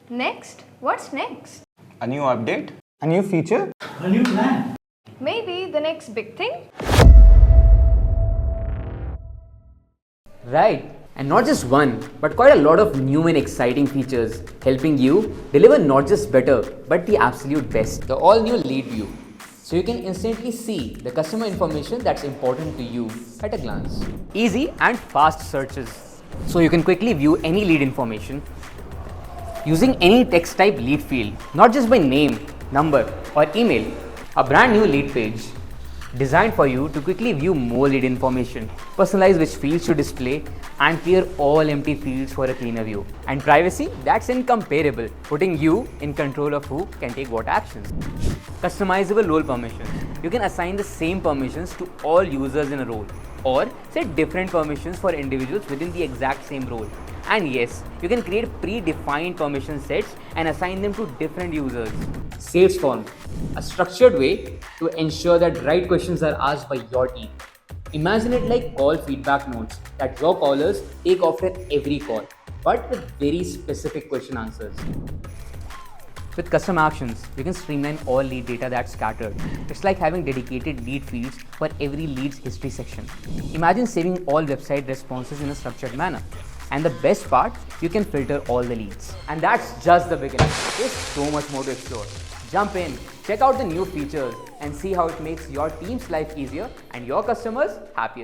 Next? What's next? A new update? A new feature? A new plan. Maybe the next big thing? Right, and not just one, but quite a lot of new and exciting features, helping you deliver not just better, but the absolute best. The all new lead view. So you can instantly see the customer information that's important to you at a glance. Easy and fast searches. So you can quickly view any lead information using any text type lead field, not just by name, number, or email. A brand new lead page designed for you to quickly view more lead information, personalize which fields to display, and clear all empty fields for a cleaner view. And privacy, that's incomparable, putting you in control of who can take what actions. Customizable role permissions. You can assign the same permissions to all users in a role, or set different permissions for individuals within the exact same role. And yes, you can create predefined permission sets and assign them to different users. Saves form, a structured way to ensure that right questions are asked by your team. Imagine it like call feedback notes that your callers take after every call, but with very specific question answers. With custom actions, you can streamline all lead data that's scattered. It's like having dedicated lead fields for every lead's history section. Imagine saving all website responses in a structured manner. And the best part, you can filter all the leads. And that's just the beginning. There's so much more to explore. Jump in, check out the new features, and see how it makes your team's life easier and your customers happier.